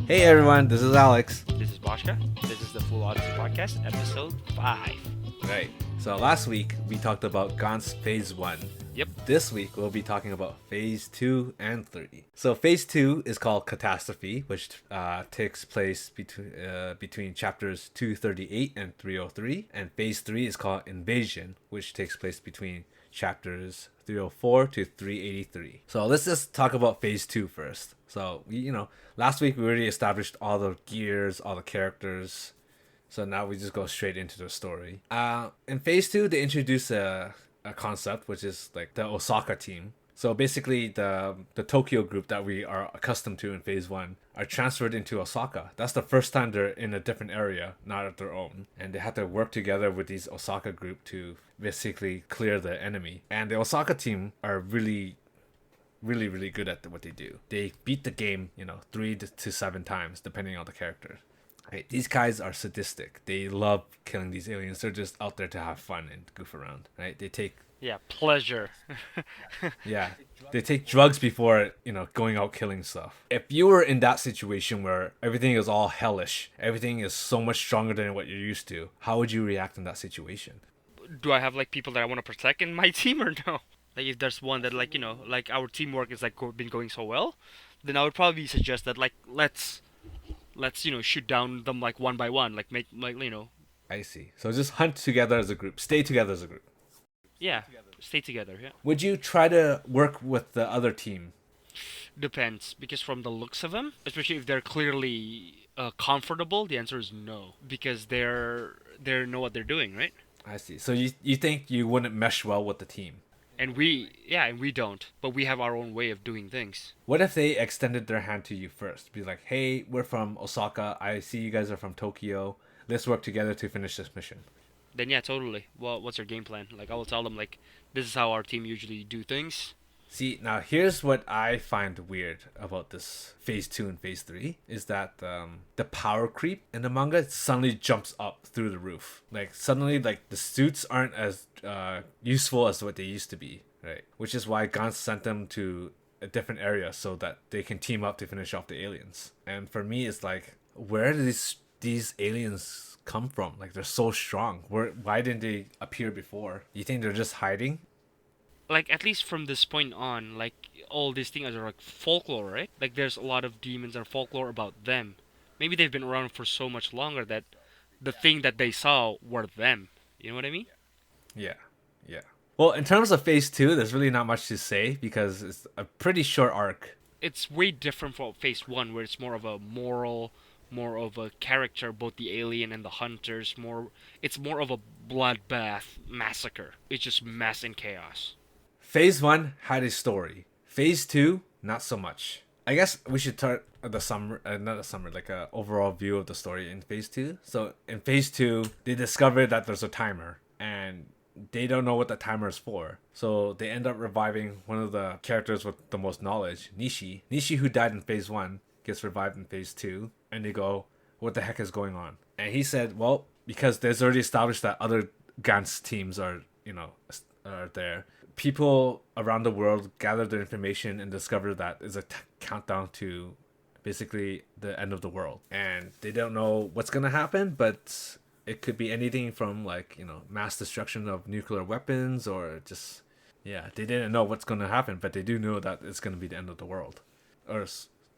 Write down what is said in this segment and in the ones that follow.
Hey everyone, this is Alex. This is Boshka. This is the Full Odyssey Podcast, episode 5. Right. So last week we talked about Gantz Phase 1. Yep. This week we'll be talking about Phase 2 and 3. So Phase 2 is called Catastrophe, which takes place between chapters 238 and 303. And Phase 3 is called Invasion, which takes place between chapters 304 to 383. So let's just talk about Phase 2 first. So, last week we already established all the gears, all the characters. So now we just go straight into the story. In Phase 2, they introduce a concept, which is like the Osaka team. So basically, the Tokyo group that we are accustomed to in Phase 1 are transferred into Osaka. That's the first time they're in a different area, not at their own. And they have to work together with these Osaka group to basically clear the enemy. And the Osaka team are really good at what they do. They beat the game, 3 to 7 times, depending on the character. Right, these guys are sadistic. They love killing these aliens. They're just out there to have fun and goof around. Right? They take Pleasure. they take drugs before going out killing stuff. If you were in that situation where everything is all hellish, everything is so much stronger than what you're used to, how would you react in that situation? Do I have like people that I want to protect in my team or no? Like if there's one that like our teamwork is like been going so well, then I would probably suggest that like let's shoot down them like one by one, like make like I see. So just hunt together as a group. Stay together as a group. yeah, stay together. Yeah, Would you try to work with the other team? depends because from the looks of them, especially if they're clearly comfortable, the answer is no because they know what they're doing, right? I see. So you think you wouldn't mesh well with the team? And we don't, but we have our own way of doing things. What if they extended their hand to you first? Be like, hey, we're from Osaka. I see you guys are from Tokyo. Let's work together to finish this mission. Then yeah, totally. Well, what's your game plan? Like I will tell them like this is how our team usually do things. See, now here's what I find weird about this Phase 2 and Phase 3 is that the power creep in the manga suddenly jumps up through the roof. Like, suddenly, like, the suits aren't as useful as what they used to be, right? Which is why Gantz sent them to a different area so that they can team up to finish off the aliens. And for me, it's like, where do these aliens come from? Like, they're so strong. Why didn't they appear before? You think they're just hiding? Like at least from this point on, like all these things are like folklore, right? Like there's a lot of demons and folklore about them. Maybe they've been around for so much longer that the thing that they saw were them. You know what I mean? Yeah, yeah. Well, in terms of Phase 2, there's really not much to say because it's a pretty short arc. It's way different from Phase 1 where it's more of a moral, more of a character, both the alien and the hunters, it's more of a bloodbath massacre. It's just mess and chaos. Phase 1 had a story. Phase 2, not so much. I guess we should start at the summer, not a summary, like a overall view of the story in Phase 2. So in Phase 2, they discover that there's a timer and they don't know what the timer is for. So they end up reviving one of the characters with the most knowledge, Nishi. Nishi, who died in Phase 1, gets revived in Phase 2. And they go, what the heck is going on? And he said, well, because there's already established that other Gantz teams are there. People around the world gather their information and discover that is a countdown to basically the end of the world. And they don't know what's going to happen, but it could be anything from like, mass destruction of nuclear weapons or just, they didn't know what's going to happen, but they do know that it's going to be the end of the world. Or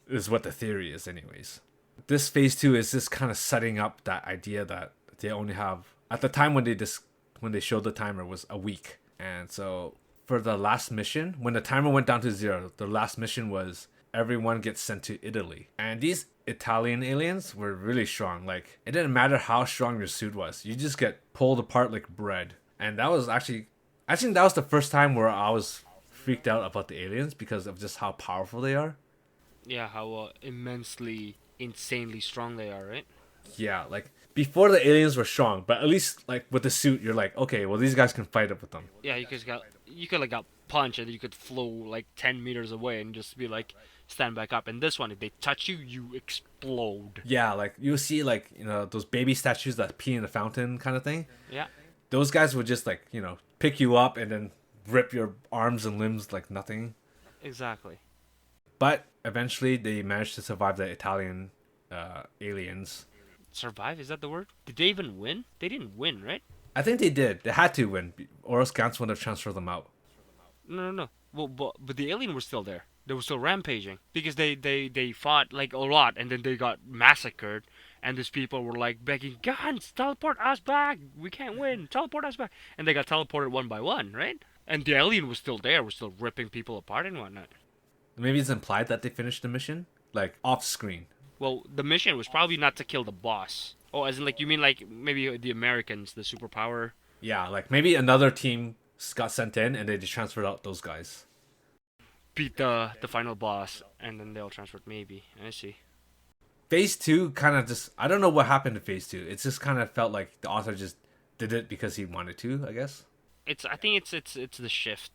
is what the theory is anyways. This Phase 2 is just kind of setting up that idea that they only have, at the time when they showed the timer was a week. And so for the last mission, when the timer went down to 0, the last mission was everyone gets sent to Italy. And these Italian aliens were really strong. Like, it didn't matter how strong your suit was. You just get pulled apart like bread. And that was actually, I think that was the first time where I was freaked out about the aliens because of just how powerful they are. Yeah, how immensely, insanely strong they are, right? Yeah, like before the aliens were strong, but at least like with the suit, you're like, okay, well these guys can fight up with them. Yeah, you could like got punched and you could flow like 10 meters away and just be like stand back up. And this one, if they touch you, you explode. Yeah, like you see like those baby statues that pee in the fountain kind of thing. Yeah. Those guys would just like pick you up and then rip your arms and limbs like nothing. Exactly. But eventually they managed to survive the Italian aliens. Survive? Is that the word? Did they even win? They didn't win, right? I think they did. They had to win, or else Gantz would have transferred them out. No, no, no. Well, but the alien was still there. They were still rampaging because they fought like a lot, and then they got massacred. And these people were like begging, "Guns, teleport us back. We can't win. Teleport us back." And they got teleported one by one, right? And the alien was still there. Was still ripping people apart and whatnot. Maybe it's implied that they finished the mission, like off screen. Well, the mission was probably not to kill the boss. Oh, as in like you mean like maybe the Americans, the superpower. Yeah, like maybe another team got sent in and they just transferred out those guys. Beat the final boss, and then they'll transfer it. Maybe I see. Phase two kind of just, I don't know what happened to phase two. It just kind of felt like the author just did it because he wanted to, I guess. It's I think it's the shift.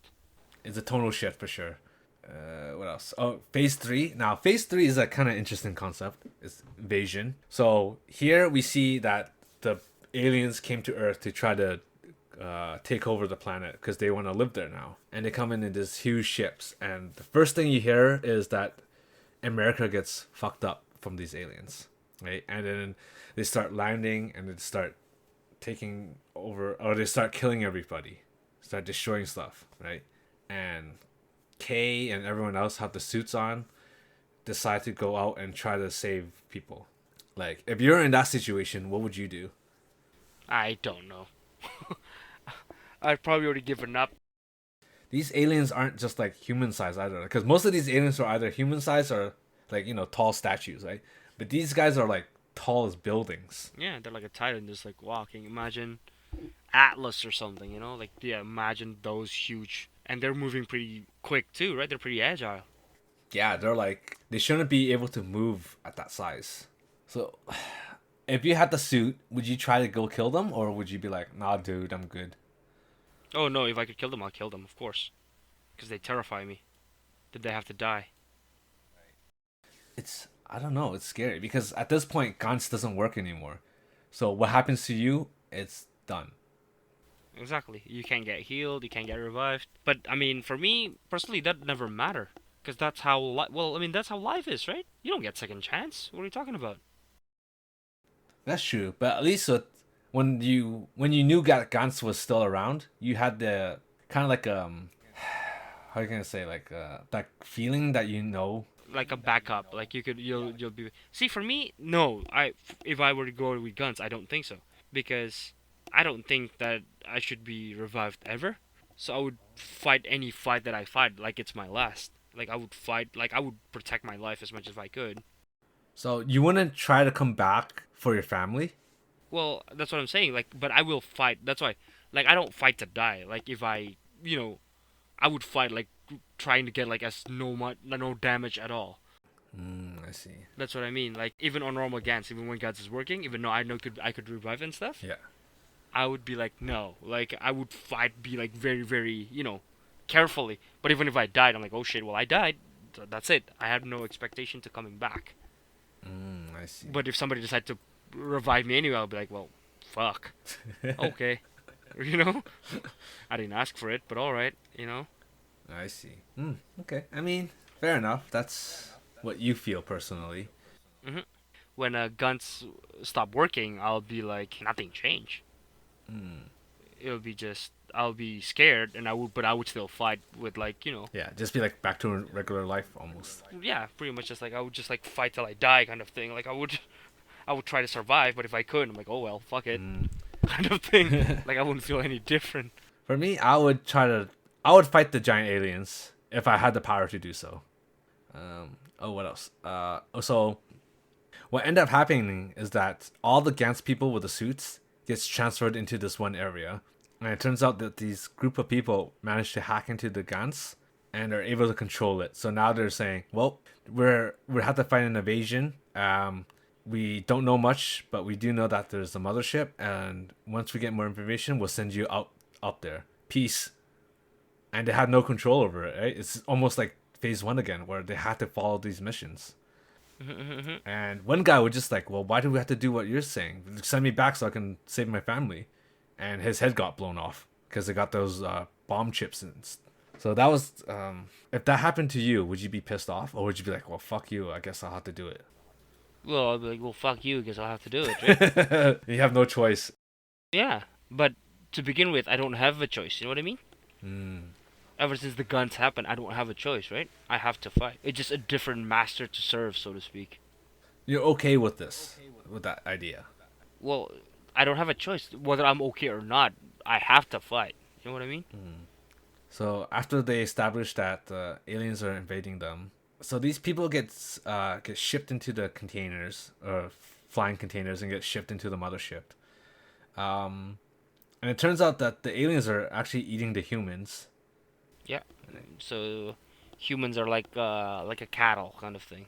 It's a tonal shift for sure. What else? Oh, phase three. Now, phase three is a kind of interesting concept. It's invasion. So here we see that the aliens came to Earth to try to take over the planet because they want to live there now. And they come in these huge ships. And the first thing you hear is that America gets fucked up from these aliens, right? And then they start landing and they start taking over, or they start killing everybody, start destroying stuff, right? And Kay and everyone else have the suits on, decide to go out and try to save people. Like, if you're in that situation, what would you do? I don't know. I've probably already given up. These aliens aren't just like human size either, because most of these aliens are either human size or like, tall statues, right? But these guys are like tall as buildings. Yeah, they're like a titan, just like walking. Imagine Atlas or something, Like, yeah, imagine those huge, and they're moving pretty quick too, right? They're pretty agile. Yeah, they're like, they shouldn't be able to move at that size. So, if you had the suit, would you try to go kill them, or would you be like, nah, dude, I'm good? Oh no, if I could kill them, I'll kill them, of course, because they terrify me. Did they have to die? I don't know, it's scary because at this point, Gantz doesn't work anymore. So what happens to you, it's done. Exactly. You can't get healed. You can't get revived. But I mean, for me personally, that never matter. Because that's how well, I mean, that's how life is, right? You don't get second chance. What are you talking about? That's true, but at least when you knew Gantz was still around, you had the kind of like how you gonna say, like that feeling that Like a backup. Like you'll be. See, for me, no. If I were to go with guns, I don't think so. Because I don't think that I should be revived ever. So I would fight any fight that I fight like it's my last. Like I would fight. Like I would protect my life as much as I could. So you wouldn't try to come back for your family? Well, that's what I'm saying. Like, but I will fight. That's why. Like, I don't fight to die. Like, if I, I would fight like trying to get like as no damage at all. I see. That's what I mean. Like, even on normal Gantz, even when Gantz is working, even though I could revive and stuff, Yeah. I would be like no. Like, I would fight, be like very very carefully. But even if I died, I'm like, oh shit, well I died. That's it. I have no expectation to coming back. I see. But if somebody decided to revive me anyway, I'll be like, well, fuck. Okay. I didn't ask for it, but all right. I see. Okay. I mean, fair enough. That's what you feel personally. hmm When guns stop working, I'll be like, nothing changed. It'll be just I'll be scared, but I would still fight with Yeah, just be like back to regular life almost. yeah, pretty much just like I would just like fight till I die kind of thing. Like I would try to survive, but if I could, I'm like, oh well, fuck it, kind of thing. Like I wouldn't feel any different. For me, I would fight the giant aliens if I had the power to do so. What else? So what ended up happening is that all the Gantz people with the suits gets transferred into this one area. And it turns out that these group of people managed to hack into the Gantz and are able to control it. So now they're saying, well, we have to fight an invasion. We don't know much, but we do know that there's a mothership, and once we get more information, we'll send you out there. Peace. And they had no control over it, right? It's almost like phase one again, where they had to follow these missions. And one guy was just like, well, why do we have to do what you're saying? Send me back so I can save my family. And his head got blown off because they got those bomb chips. So that was, if that happened to you, would you be pissed off? Or would you be like, well, fuck you, I guess I'll have to do it? Well, I'll be like, well, fuck you, because I'll have to do it, right? You have no choice. Yeah, but to begin with, I don't have a choice. You know what I mean? Mm. Ever since the guns happened, I don't have a choice, right? I have to fight. It's just a different master to serve, so to speak. You're okay with this, with that idea. Well, I don't have a choice. Whether I'm okay or not, I have to fight. You know what I mean? So after they establish that aliens are invading them, so these people get shipped into the containers or flying containers and get shipped into the mothership. Um, and it turns out that the aliens are actually eating the humans. Yeah. So humans are like a cattle kind of thing.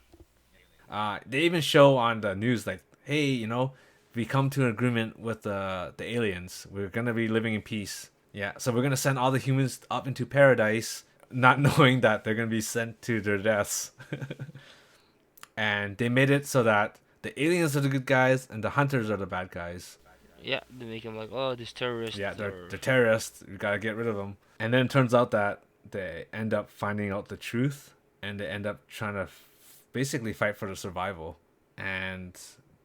They even show on the news like, hey, we come to an agreement with the aliens. We're gonna be living in peace. Yeah, so we're gonna send all the humans up into paradise, not knowing that they're gonna be sent to their deaths. And they made it so that the aliens are the good guys and the hunters are the bad guys. Yeah, they make them like, oh, these terrorists. Yeah, they're, Or... they're terrorists. We gotta get rid of them. And then it turns out that they end up finding out the truth, and they end up trying to basically fight for the survival. And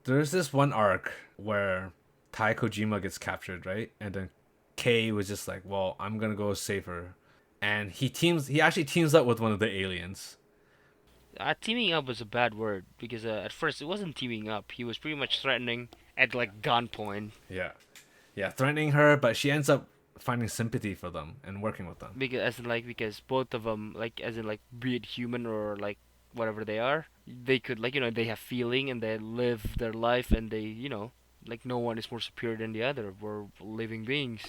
there's this one arc where Tai Kojima gets captured, right? And then Kei was just like, "Well, I'm gonna go save her," and he actually teams up with one of the aliens. Teaming up was a bad word because at first it wasn't teaming up. He was pretty much threatening at like gunpoint. Yeah, yeah, threatening her, but she ends up finding sympathy for them and working with them. Because both of them like as in like be it human or like whatever they are, they could like they have feeling and they live their life and they like no one is more superior than the other. We're living beings.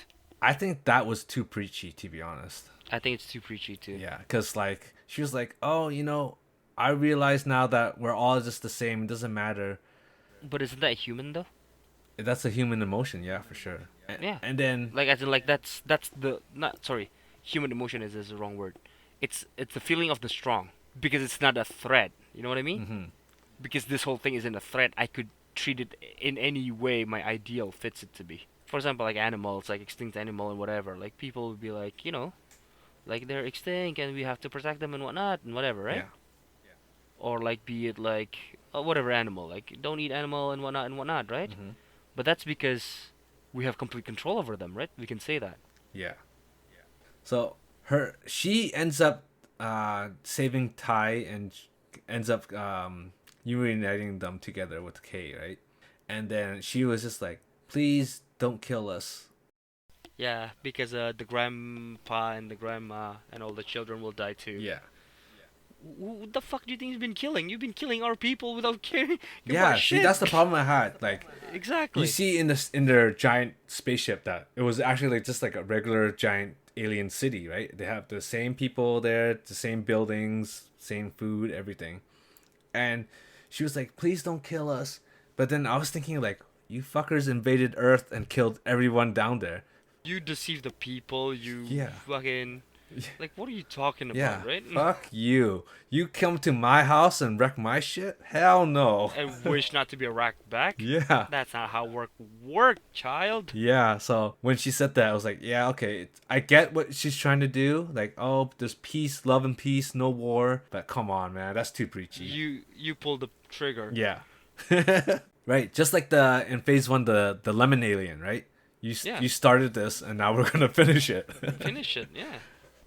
I think that was too preachy, to be honest. I think it's too preachy too. Yeah, because like she was like, "Oh, I realize now that we're all just the same. It doesn't matter." But isn't that human though? That's a human emotion, yeah, for sure. And, Yeah. and then Like as in like that's the not sorry, human emotion is the wrong word. It's the feeling of the strong because it's not a threat. You know what I mean? mhm. Because this whole thing isn't a threat. I could treat it in any way my ideal fits it to be. For example, like animals, like extinct animal and whatever. Like people would be like, like they're extinct and we have to protect them and whatnot and whatever, right? Yeah. Or like be it like whatever animal, like don't eat animal and whatnot, right? Mhm. But that's because we have complete control over them, right? We can say that. Yeah. So she ends up saving Tai and ends up reuniting them together with Kay, right? And then she was just like, "Please don't kill us." Yeah, because the grandpa and the grandma and all the children will die too. Yeah. What the fuck do you think you've been killing? You've been killing our people without caring about Yeah, see, shit. that's the problem I had. Like, Exactly. you see in their giant spaceship that it was actually like just like a regular giant alien city, right? They have the same people there, the same buildings, same food, everything. And she was like, "Please don't kill us." But then I was thinking like, you fuckers invaded Earth and killed everyone down there. You deceive the people. You Yeah. fucking like what are you talking Yeah. about, right? Fuck you. You come to my house and wreck my shit? Hell no. And wish not to be racked back. Yeah. That's not how work, child. Yeah, so when she said that, I was like, yeah, okay, I get what she's trying to do. Like, oh, there's peace, love and peace, no war. But come on, man, that's too preachy. You pulled the trigger. Yeah. Right, just like in phase 1, the lemon alien, right? Yeah. You started this, and now we're gonna finish it. Finish it. Yeah.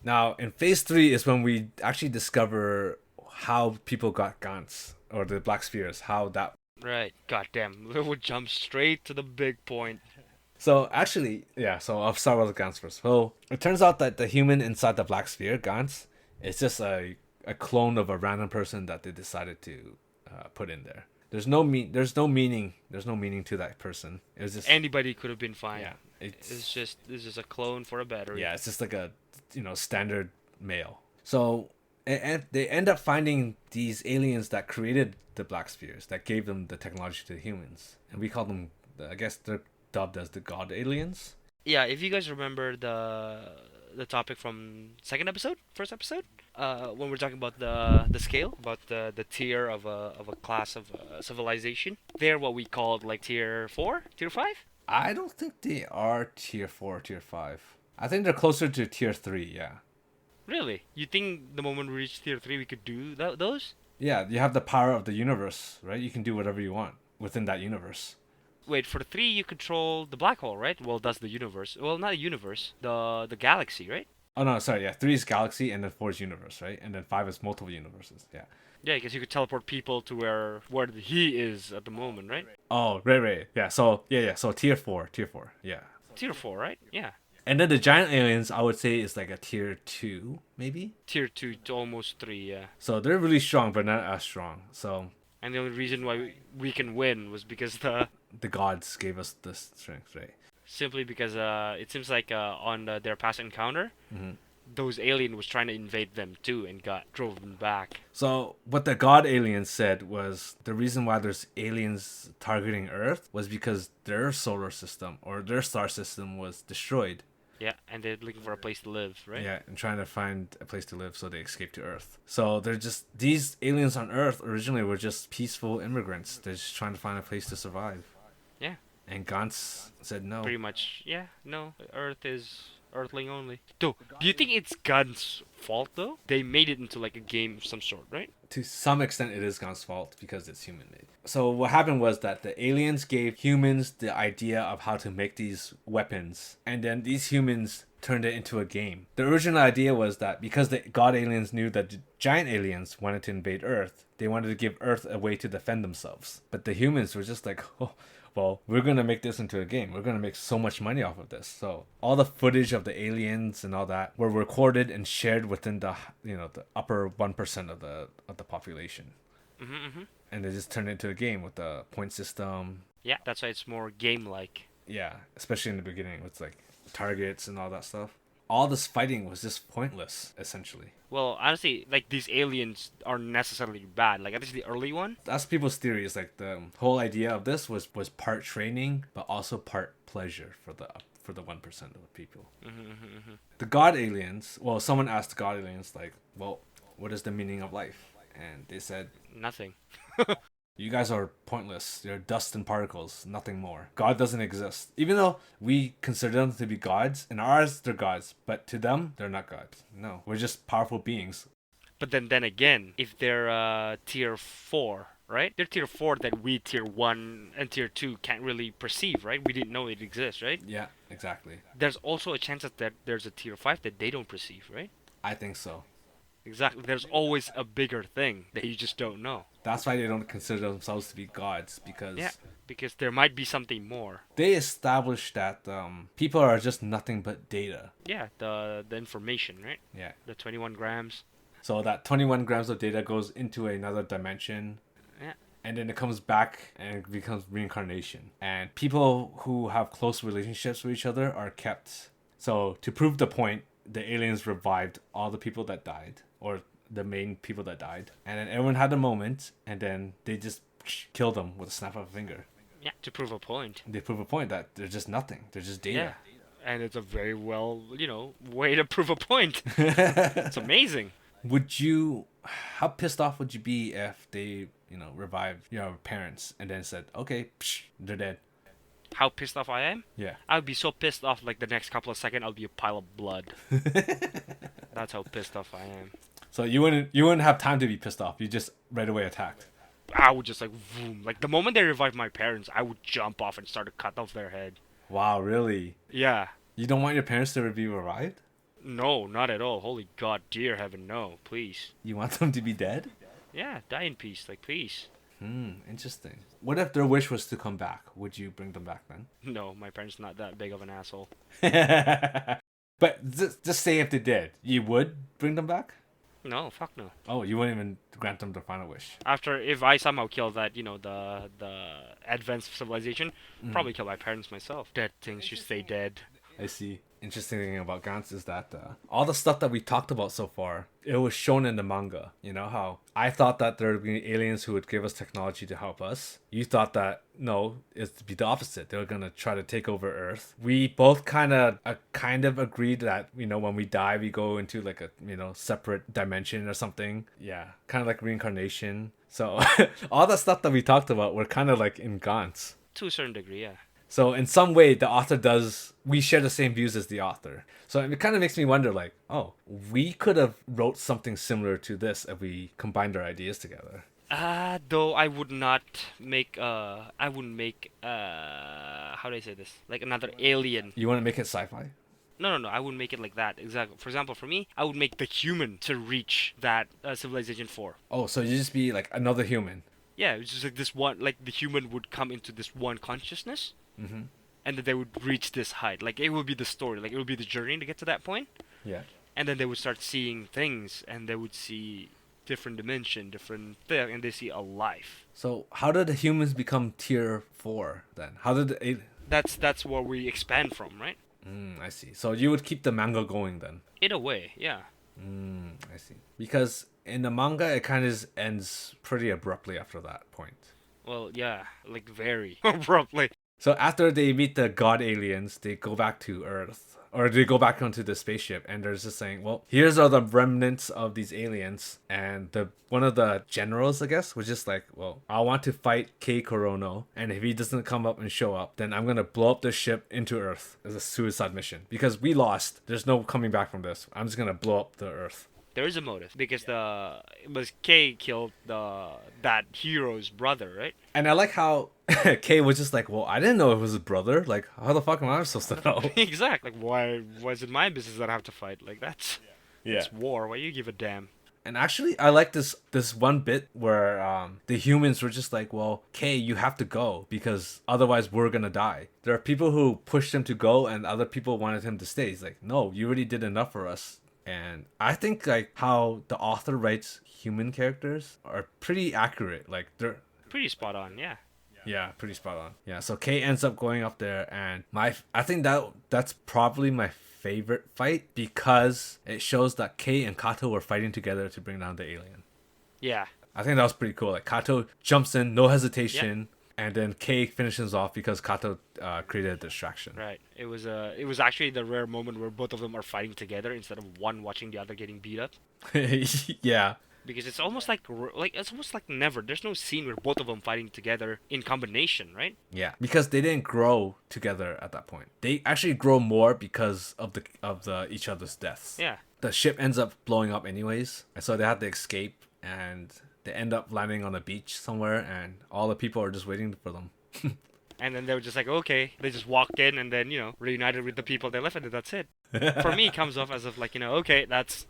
Now, in phase 3 is when we actually discover how people got Gantz, or the Black Spheres, how that. Right. Goddamn. We'll jump straight to the big point. So actually, yeah. So I'll start with Gantz first. So it turns out that the human inside the Black Sphere, Gantz, is just a clone of a random person that they decided to put in there. There's no meaning. There's no meaning to that person. It was just Anybody could have been fine. yeah. It's just a clone for a battery. Yeah, it's just like a standard male. So and they end up finding these aliens that created the Black Spheres, that gave them the technology to the humans, and we call them, I guess they're dubbed as the God aliens. Yeah, if you guys remember the topic from first episode, when we're talking about the scale, about the tier of a class of civilization, they're what we called like tier 4, tier 5. I don't think they are tier 4, tier 5. I think they're closer to tier 3, yeah. Really? You think the moment we reach tier 3 we could do those? Yeah, you have the power of the universe, right? You can do whatever you want within that universe. Wait, for 3 you control the black hole, right? Well, that's the universe. Well, not a universe, the galaxy, right? Oh no, sorry, yeah. 3 is galaxy and then 4 is universe, right? And then 5 is multiple universes. Yeah. Yeah, because you could teleport people to where he is at the moment, right? Oh, right. Yeah. So yeah. So tier 4. Yeah. Tier 4, right? Yeah. And then the giant aliens, I would say, is like a tier 2, maybe. Tier 2 to almost 3, yeah. So they're really strong, but not as strong. So And the only reason why we can win was because the gods gave us the strength, right? simply because it seems like on their past encounter, hmm those alien was trying to invade them too and got drove them back. So what the god aliens said was the reason why there's aliens targeting Earth was because their solar system or their star system was destroyed. Yeah, and they're looking for a place to live, right? Yeah, and trying to find a place to live, so they escaped to Earth. So they're just these aliens on Earth originally were just peaceful immigrants. They're just trying to find a place to survive. Yeah. And Gantz said no. Pretty much, yeah. No, Earth is Earthling only. Though, do you think it's God's fault though? They made it into like a game of some sort, right? To some extent, it is God's fault because it's human made. So what happened was that the aliens gave humans the idea of how to make these weapons, and then these humans turned it into a game. The original idea was that because the god aliens knew that the giant aliens wanted to invade Earth, they wanted to give Earth a way to defend themselves. But the humans were just like, oh, well, we're going to make this into a game. We're going to make so much money off of this. So all the footage of the aliens and all that were recorded and shared within the, the upper 1% of the population. And they just turned it into a game with the point system. Yeah, that's why it's more game-like. Yeah, especially in the beginning with like targets and all that stuff. All this fighting was just pointless, essentially. Well, honestly, like these aliens are necessarily bad. Like at least the early one. That's people's theory. Is like the whole idea of this was part training, but also part pleasure for the 1% of the people. The god aliens. Well, someone asked the god aliens like, well, what is the meaning of life? And they said Nothing. you guys are pointless. You're dust and particles, nothing more. God doesn't exist. Even though we consider them to be gods, in ours they're gods, but to them they're not gods. No, we're just powerful beings. But then again, if they're tier 4, right? They're tier 4 that we tier 1 and tier 2 can't really perceive, right? We didn't know it exists, right? Yeah, exactly. There's also a chance that there's a tier 5 that they don't perceive, right? I think so. Exactly. There's always a bigger thing that you just don't know. That's why they don't consider themselves to be gods, because because there might be something more. they established that people are just nothing but data. Yeah, the information, right? Yeah. The 21 grams. So that 21 grams of data goes into another dimension. Yeah. And then it comes back and it becomes reincarnation. And people who have close relationships with each other are kept. So to prove the point, the aliens revived all the people that died, or the main people that died. And then everyone had a moment, and then they just killed them with a snap of a finger. Yeah, to prove a point. They prove a point that they're just nothing. They're just data. Yeah. And it's a very well, way to prove a point. It's amazing. How pissed off would you be if they, revived your parents and then said, okay, they're dead? How pissed off I am? Yeah. I would be so pissed off, like the next couple of seconds, I'll be a pile of blood. That's how pissed off I am. So you wouldn't have time to be pissed off. You just right away attacked. I would just boom. Like the moment they revived my parents, I would jump off and start to cut off their head. Wow, really? Yeah. You don't want your parents to be revived? No, not at all. Holy God, dear heaven, no, please. You want them to be dead? Yeah, die in peace, please. Interesting. What if their wish was to come back? Would you bring them back then? No, my parents not that big of an asshole. But just say if they did, you would bring them back? No, fuck no. Oh, you wouldn't even grant them their final wish. If I somehow kill that, the advanced civilization, probably kill my parents myself. Dead things should stay dead. I see. Interesting thing about Gantz is that all the stuff that we talked about so far, it was shown in the manga. You know how I thought that there would be aliens who would give us technology to help us. You thought that no, it's to be the opposite. They were gonna try to take over Earth. We both kind of agreed that when we die, we go into like a separate dimension or something. Yeah, kind of like reincarnation. So all the stuff that we talked about were kind of like in Gantz. To a certain degree, yeah. So in some way, the author does. We share the same views as the author. So it kind of makes me wonder, like, oh, we could have wrote something similar to this if we combined our ideas together. Though I would not make I wouldn't make how do I say this? Like another alien. You want to make it sci-fi? No, I wouldn't make it like that. Exactly. For example, for me, I would make the human to reach that civilization 4. Oh, so you just be like another human. Yeah, it's just like this one, like the human would come into this one consciousness, Mm-hmm. and then they would reach this height. Like it would be the story, like it would be the journey to get to that point, Yeah. and then they would start seeing things, and they would see different dimension, different thing, and they see a life. So how did the humans become tier 4 then? How did the That's where we expand from, right? I see. So you would keep the manga going then. In a way, yeah. I see. Because in the manga, it kind of ends pretty abruptly after that point. Well, yeah, like very abruptly. So after they meet the god aliens, they go back to Earth. Or they go back onto the spaceship and they're just saying, well, here's all the remnants of these aliens. And the one of the generals, I guess, was just like, well, I want to fight Kei Korono. And if he doesn't come up and show up, then I'm going to blow up the ship into Earth as a suicide mission. Because we lost. There's no coming back from this. I'm just going to blow up the Earth. There is a motive because it was Kay killed that hero's brother, right? And I like how Kei was just like, well, I didn't know it was his brother. Like, how the fuck am I supposed to know? Exactly. Like, why was it my business that I have to fight? Like, Yeah. it's war. Why you give a damn? And actually, I like this one bit where the humans were just like, well, Kei, you have to go because otherwise we're gonna die. There are people who pushed him to go and other people wanted him to stay. He's like, no, you already did enough for us. And I think like how the author writes human characters are pretty accurate. Like they're Pretty spot on, yeah. yeah, pretty spot on. Yeah, so Kei ends up going up there, and I think that's probably my favorite fight because it shows that Kei and Kato were fighting together to bring down the alien. Yeah. I think that was pretty cool. Like Kato jumps in, no hesitation, and then Kei finishes off because Kato created a distraction. Right. It was actually the rare moment where both of them are fighting together instead of one watching the other getting beat up. Yeah. Because it's almost like it's almost like never. There's no scene where both of them fighting together in combination, right? Yeah, because they didn't grow together at that point. They actually grow more because of the each other's deaths. Yeah. The ship ends up blowing up anyways, and so they have to escape, and they end up landing on a beach somewhere, and all the people are just waiting for them. And then they were just like, okay. They just walked in and then, reunited with the people they left and that's it. For me, it comes off as if like, okay, that's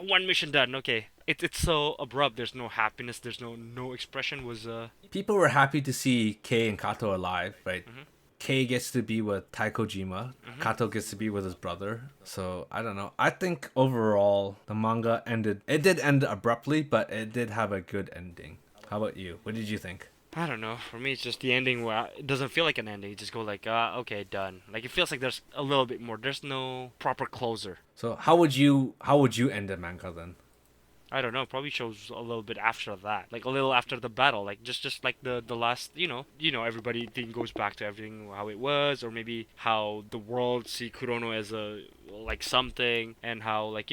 one mission done. Okay. It's so abrupt. There's no happiness. There's no expression was People were happy to see Kei and Kato alive, right? Mhm. Kei gets to be with Taikojima. Kato gets to be with his brother. So I don't know. I think overall the manga ended. It did end abruptly, but it did have a good ending. How about you? What did you think? I don't know. For me, it's just the ending where it doesn't feel like an ending. You just go like, okay, done. Like it feels like there's a little bit more. There's no proper closer. So how would you end the manga then? I don't know. Probably shows a little bit after that, like a little after the battle, like just like the last, everybody thing goes back to everything how it was, or maybe how the world see Kurono as a like something, and how like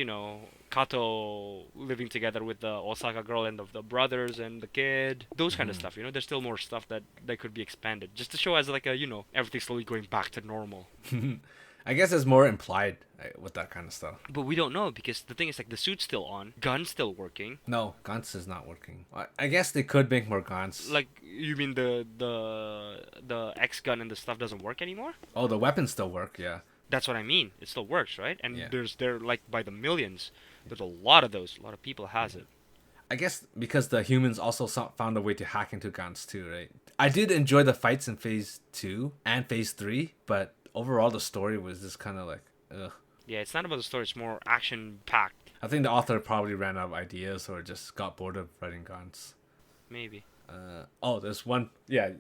Kato living together with the Osaka girl and the brothers and the kid, those kind of stuff. There's still more stuff that could be expanded, just to show as like a everything slowly going back to normal. I guess it's more implied with that kind of stuff. But we don't know because the thing is like the suit's still on, gun's still working. No, Gantz is not working. I guess they could make more Gantz. Like you mean the X gun and the stuff doesn't work anymore? Oh, the weapons still work, yeah. That's what I mean. It still works, right? And Yeah. they're like by the millions. There's a lot of those. A lot of people has it. I guess because the humans also found a way to hack into Gantz too, right? I did enjoy the fights in Phase 2 and Phase 3, but overall the story was just kind of like, ugh. Yeah, it's not about the story. It's more action packed. I think the author probably ran out of ideas or just got bored of writing Gantz. Maybe. There's one. Yeah,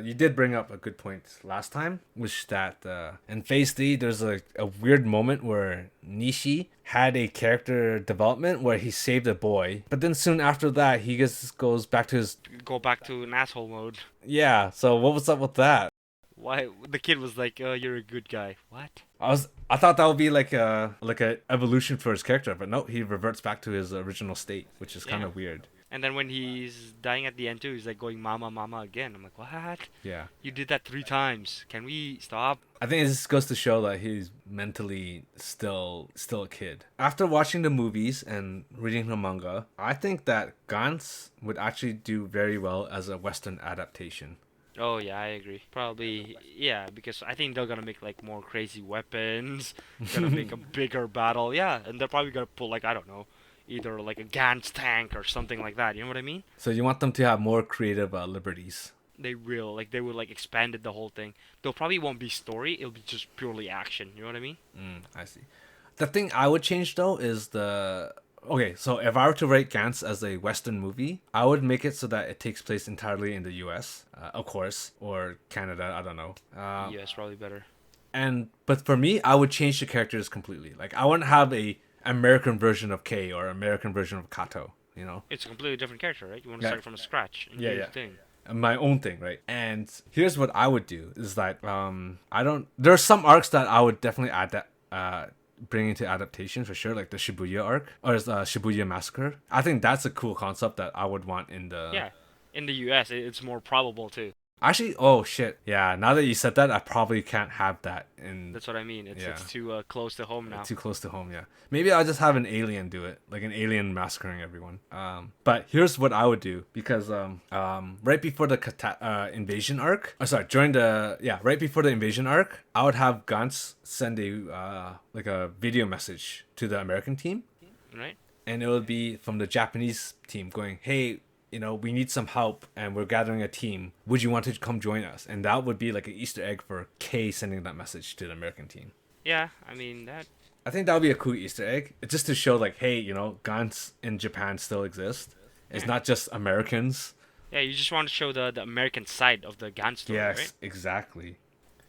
you did bring up a good point last time, which that in Phase 3, there's a weird moment where Nishi had a character development where he saved a boy, but then soon after that, he just goes back to his. Go back to an asshole mode. Yeah, so what was up with that? Why the kid was like, "You're a good guy." What? I thought that would be like a evolution for his character, but no, he reverts back to his original state, which is kind of weird. And then when he's dying at the end too, he's like going mama mama again. I'm like, what? Yeah. You did that 3 times. Can we stop? I think this goes to show that he's mentally still a kid. After watching the movies and reading the manga, I think that Gantz would actually do very well as a Western adaptation. Oh yeah, I agree. Probably yeah, because I think they're gonna make like more crazy weapons, gonna make a bigger battle. Yeah, and they're probably gonna put like I don't know, either like a Gantz tank or something like that. You know what I mean? So you want them to have more creative liberties. They will like expanded the whole thing. Though probably won't be story. It'll be just purely action. You know what I mean? I see. The thing I would change though is the okay. So if I were to rate Gantz as a Western movie, I would make it so that it takes place entirely in the U.S., of course, or Canada. I don't know. Yes, probably better. But for me, I would change the characters completely. Like I wouldn't have a American version of Kei or American version of Kato. You know? It's a completely different character, right? You want to Yeah. start from scratch and Yeah, do your yeah. thing. My own thing, right? And here's what I would do is that I don't. There are some arcs that I would definitely add that bring into adaptation for sure, like the Shibuya arc or Shibuya Massacre. I think that's a cool concept that I would want in the. Yeah, in the U.S., it's more probable too. Actually, oh shit, yeah. Now that you said that, I probably can't have that in. That's what I mean. Yeah. It's too close to home now. Too close to home, yeah. Maybe I'll just have an alien do it, like an alien massacring everyone. But here's what I would do because right before the invasion arc, right before the invasion arc, I would have Gantz send a like a video message to the American team, Right? and it would be from the Japanese team going, "Hey, we need some help and we're gathering a team. Would you want to come join us?" And that would be like an Easter egg for Kei sending that message to the American team. Yeah, I mean that. I think that would be a cool Easter egg. It's just to show like, hey, Gantz in Japan still exist. It's Yeah. not just Americans. Yeah, you just want to show the American side of the Gantz story, Yes, right? exactly.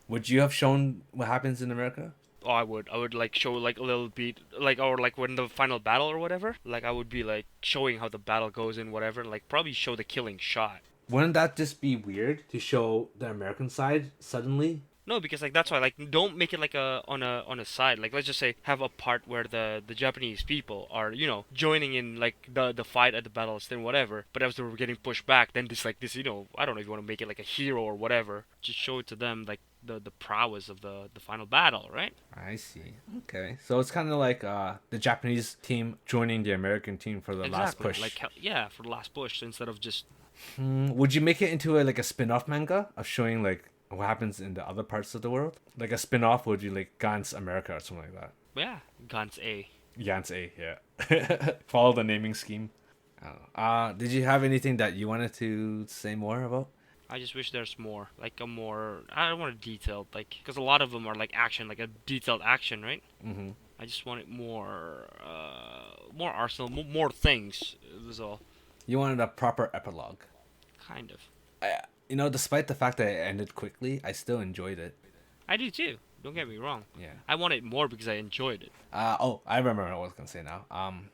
Would you have shown what happens in America? Oh, I would. I would like show like a little bit, like or like when the final battle or whatever. Like I would be like showing how the battle goes and whatever. Like probably show the killing shot. Wouldn't that just be weird to show the American side suddenly? No, because like that's why like don't make it like on a side. Like let's just say have a part where the Japanese people are joining in like the fight at the battles then whatever. But as they were getting pushed back, then this like this I don't know if you want to make it like a hero or whatever. Just show it to them like the prowess of the final battle, right? I see. Okay. So it's kind of like the Japanese team joining the American team for the last Exactly. push. Like yeah, for the last push instead of just Would you make it into like a spin-off manga of showing like what happens in the other parts of the world? Like a spin-off would you like Gantz America or something like that? yeah, Gantz A. Gantz A, yeah. Follow the naming scheme. I don't know. Did you have anything that you wanted to say more about? I just wish there's more, like a more. I don't want a detailed, like, because a lot of them are like action, like a detailed action, right? Mm-hmm. I just wanted more arsenal, more things. Was all You wanted a proper epilogue. kind of. Despite the fact that it ended quickly, I still enjoyed it. I do too. Don't get me wrong. Yeah. I wanted more because I enjoyed it. I remember what I was gonna say now.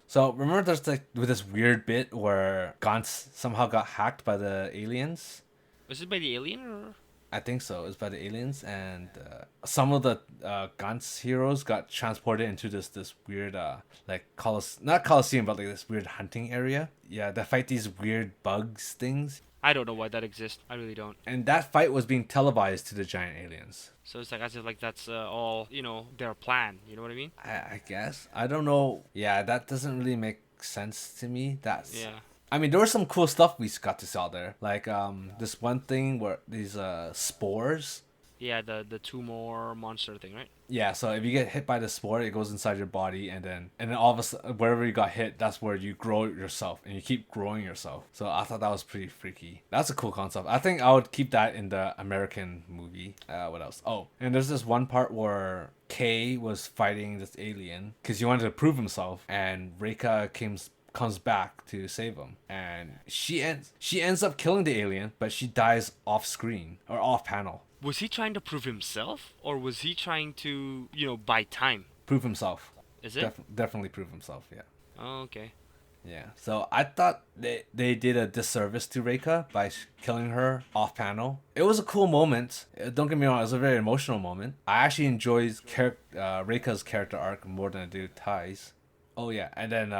So remember there's like with this weird bit where Gantz somehow got hacked by the aliens. Was it by the alien or? I think so. It was by the aliens, and some of the Gantz heroes got transported into this weird like not Coliseum, but like this weird hunting area. Yeah, they fight these weird bugs things, I don't know why that exists. I really don't. and that fight was being televised to the giant aliens. So it's like as if like that's all their plan. You know what I mean? I guess I don't know. Yeah, that doesn't really make sense to me. Yeah. I mean, there was some cool stuff we got to saw there. Like this one thing where these spores. Yeah, the tumor monster thing, right? Yeah, so if you get hit by the spore, it goes inside your body, and then all of a sudden, wherever you got hit, that's where you grow yourself, and you keep growing yourself. So I thought that was pretty freaky. That's a cool concept. I think I would keep that in the American movie. What else? Oh, and there's this one part where Kei was fighting this alien because he wanted to prove himself, and Reika comes back to save him, and she ends up killing the alien, but she dies off screen or off panel. Was he trying to prove himself, or was he trying to buy time? Prove himself. Is it? Definitely prove himself. Yeah. Oh, okay. Yeah. So I thought they did a disservice to Reika by killing her off panel. It was a cool moment. Don't get me wrong, it was a very emotional moment. I actually enjoyed Reika's character arc more than I do Tai's. Oh yeah, and then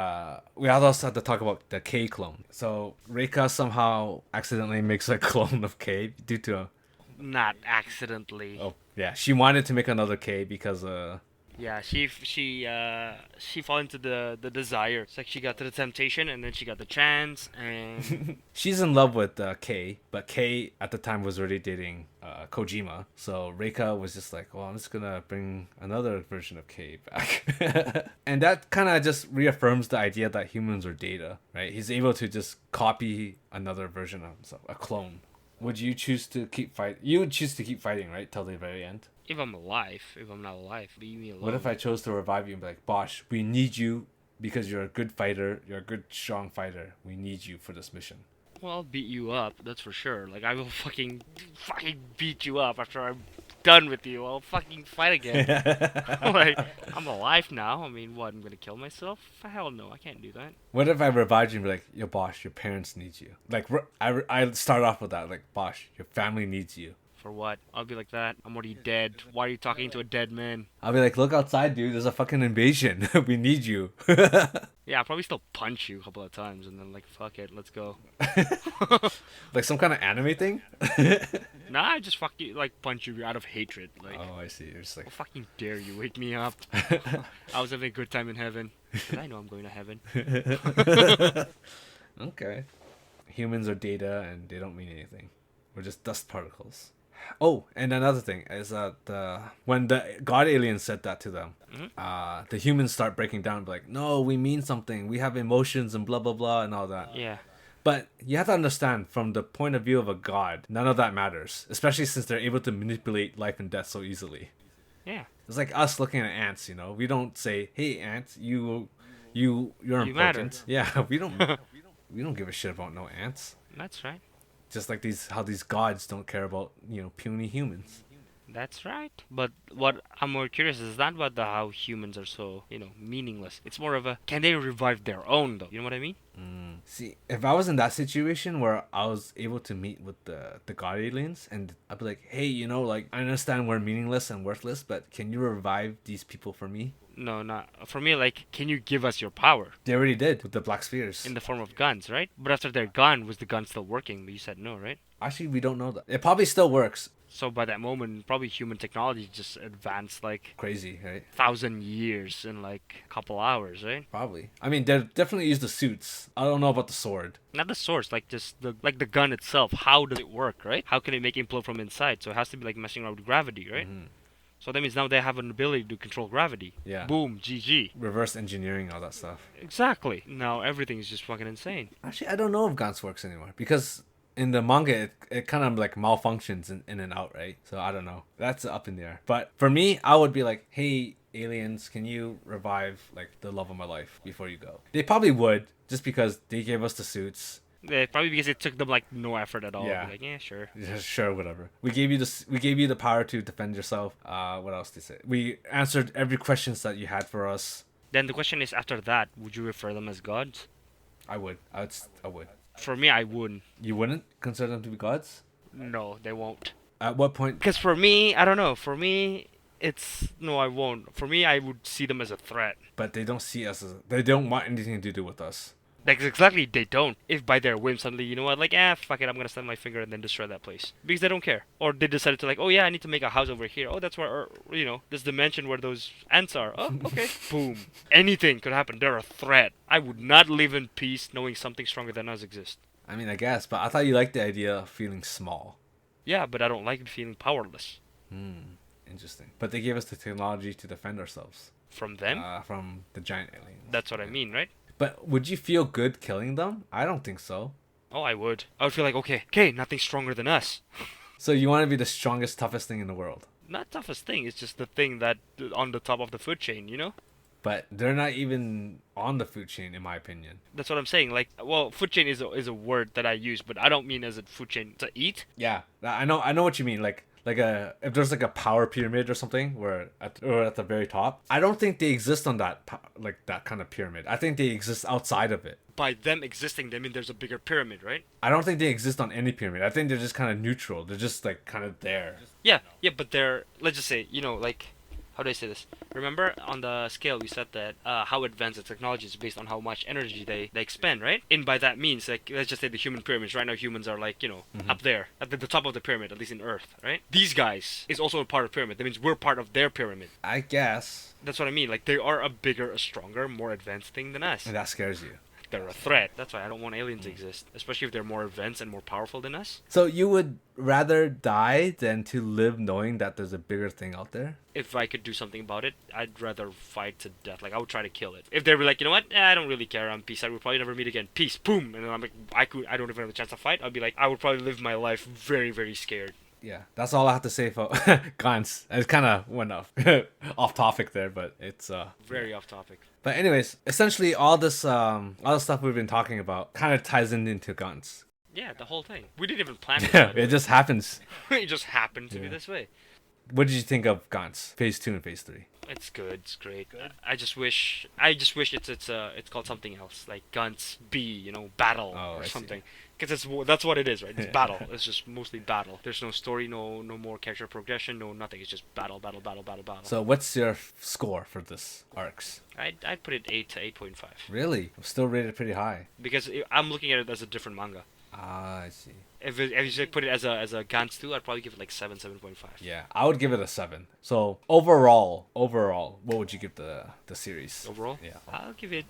we also have to talk about the K clone. So Reika somehow accidentally makes a clone of K due to Not accidentally. oh yeah, she wanted to make another K because Yeah, she fell into the desire. It's like she got to the temptation, and then she got the chance, and she's in love with K, but K at the time was already dating Kojima. So Reika was just like, well, I'm just gonna bring another version of K back, and that kind of just reaffirms the idea that humans are data, right? He's able to just copy another version of himself, a clone. Would you choose to keep fight? You would choose to keep fighting, right, till the very end. if I'm alive, if I'm not alive, leave me alone. What if I chose to revive you and be like, Bosch, we need you because you're a good fighter, you're a good, strong fighter. We need you for this mission. Well, I'll beat you up, that's for sure. Like, I will fucking beat you up after I'm done with you. I'll fucking fight again. Like, I'm alive now. I mean, what, I'm gonna kill myself? Hell no, I can't do that. What if I revived you and be like, yo, Bosch, your parents need you? Like, I start off with that, like, Bosch, your family needs you. For what? I'll be like that. I'm already dead. Why are you talking to a dead man? I'll be like, look outside, dude. There's a fucking invasion. We need you. Yeah, I'll probably still punch you a couple of times and then, like, fuck it, let's go. Like some kind of anime thing? Nah, I just fucking, like, punch you out of hatred. Like, Oh, I see. You're just like, how fucking dare you wake me up? I was having a good time in heaven. But I know I'm going to heaven. okay. Humans are data and they don't mean anything. We're just dust particles. Oh, and another thing is that when the god alien said that to them, the humans start breaking down, like, no, we mean something. We have emotions and blah, blah, blah, and all that. Yeah. But you have to understand, from the point of view of a god, none of that matters, especially since they're able to manipulate life and death so easily. Yeah. It's like us looking at ants, you know? We don't say, hey, ants, you're important. matter. Yeah, we don't give a shit about no ants. That's right. Just like how these gods don't care about, puny humans. That's right. But what I'm more curious is not about how humans are so, meaningless. It's more of a, can they revive their own, though? You know what I mean? See, if I was in that situation where I was able to meet with the god aliens, and I'd be like, hey, like, I understand we're meaningless and worthless, but can you revive these people for me? No, not for me. Like, can you give us your power They already did with the black spheres. in the form of guns, right? But after they're gone, was the gun still working? But you said no, right? Actually, we don't know that. It probably still works. So by that moment, probably human technology just advanced like Crazy, right? 1,000 years in like a couple hours, right? Probably. I mean, they definitely use the suits. I don't know about the sword. Not the source, like just the gun itself. How does it work, right? How can it make implode from inside? So it has to be like messing around with gravity, right? So that means now they have an ability to control gravity. Yeah. Boom, GG. Reverse engineering, all that stuff. Exactly. Now everything is just fucking insane. Actually, I don't know if Gantz works anymore because in the manga, it kind of like malfunctions in and out, right? So I don't know. That's up in the air. But for me, I would be like, hey, aliens, can you revive like the love of my life before you go? They probably would, just because they gave us the suits. Yeah, probably because it took them like no effort at all. Yeah. Like, yeah, sure. Yeah, sure, whatever. We gave you the power to defend yourself. What else to say? We answered every questions that you had for us. Then the question is, after that, would you refer them as gods? I would. I would. For me, I wouldn't. You wouldn't consider them to be gods? No, they won't. At what point? Because for me, I don't know. For me, it's no, I won't. For me, I would see them as a threat. But they don't see us they don't want anything to do with us. Like, exactly, they don't. If by their whim suddenly, you know what, like, fuck it, I'm gonna snap my finger and then destroy that place. Because they don't care. Or they decided to like, oh yeah, I need to make a house over here. Oh, that's where, this dimension where those ants are. Oh, okay. Boom. Anything could happen. They're a threat. I would not live in peace knowing something stronger than us exists. I mean, I guess, but I thought you liked the idea of feeling small. Yeah, but I don't like feeling powerless. Interesting. But they gave us the technology to defend ourselves. From them? From the giant aliens. That's what I mean, right? But would you feel good killing them? I don't think so. Oh, I would. I would feel like, okay, nothing's stronger than us. So you want to be the strongest, toughest thing in the world? Not toughest thing, it's just the thing that on the top of the food chain, But they're not even on the food chain, in my opinion. That's what I'm saying. Like, well, food chain is a word that I use, but I don't mean as a food chain to eat. Yeah, I know what you mean. Like if there's like a power pyramid or something, where at the very top, I don't think they exist on that that kind of pyramid. I think they exist outside of it. By them existing, they mean there's a bigger pyramid, right? I don't think they exist on any pyramid. I think they're just kind of neutral. They're just like kind of there. Yeah, but they're, let's just say, like, how do I say this? Remember on the scale we said that how advanced the technology is based on how much energy they expend, right? And by that means, like, let's just say the human pyramids. Right now, humans are like, up there at the top of the pyramid, at least in Earth, right? These guys is also a part of the pyramid. That means we're part of their pyramid. I guess. That's what I mean. Like, they are a bigger, a stronger, more advanced thing than us. And that scares you. They're a threat. That's why I don't want aliens to exist, especially if they're more advanced and more powerful than us. So you would rather die than to live knowing that there's a bigger thing out there? If I could do something about it, I'd rather fight to death. Like, I would try to kill it. If they were like, you know what, I don't really care, I'm peace, I would probably never meet again. Peace, boom. And then I'm like, I don't even have a chance to fight. I'd be like, I would probably live my life very, very scared. Yeah, that's all I have to say for Gantz. It kind of went off topic there, but it's Very off topic. But anyways, essentially all the stuff we've been talking about kind of ties into Gantz. Yeah, the whole thing. We didn't even plan it. Yeah, it just happens. It just happened to be this way. What did you think of Gantz Phase 2 and Phase 3? It's good. It's great. Good. I just wish it's called something else, like Gantz B, battle or something. Because that's what it is, right? It's battle. It's just mostly battle. There's no story, no more character progression, no nothing. It's just battle. So what's your score for this arcs? I'd put it 8 to 8.5. Really? I'm still rated pretty high. Because I'm looking at it as a different manga. Ah, I see. If you put it as a Gantz 2, I'd probably give it like 7.5. Yeah, I would give it a 7. So overall, what would you give the series? Overall? Yeah. I'll give it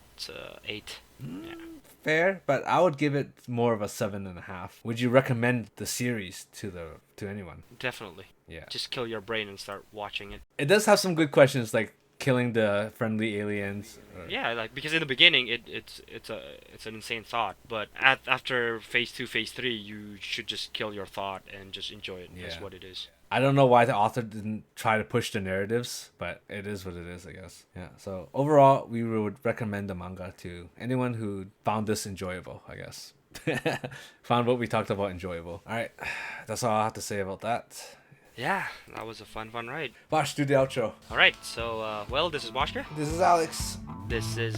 8. Yeah. Fair, but I would give it more of a 7.5. Would you recommend the series to anyone? Definitely. Yeah. Just kill your brain and start watching it. It does have some good questions, like killing the friendly aliens. Yeah, like, because in the beginning it's an insane thought, but after Phase 2, Phase 3, you should just kill your thought and just enjoy it. Yeah. That's what it is. I don't know why the author didn't try to push the narratives, but it is what it is, I guess. Yeah. So overall, we would recommend the manga to anyone who found this enjoyable, I guess. Found what we talked about enjoyable. All right, that's all I have to say about that. Yeah, that was a fun ride. Bosch, do the outro. Alright, so, this is Boschka. This is Alex. This is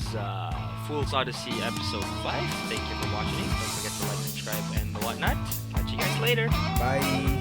Fool's Odyssey episode 5. Thank you for watching. Don't forget to like, subscribe, and whatnot. Catch you guys later. Bye.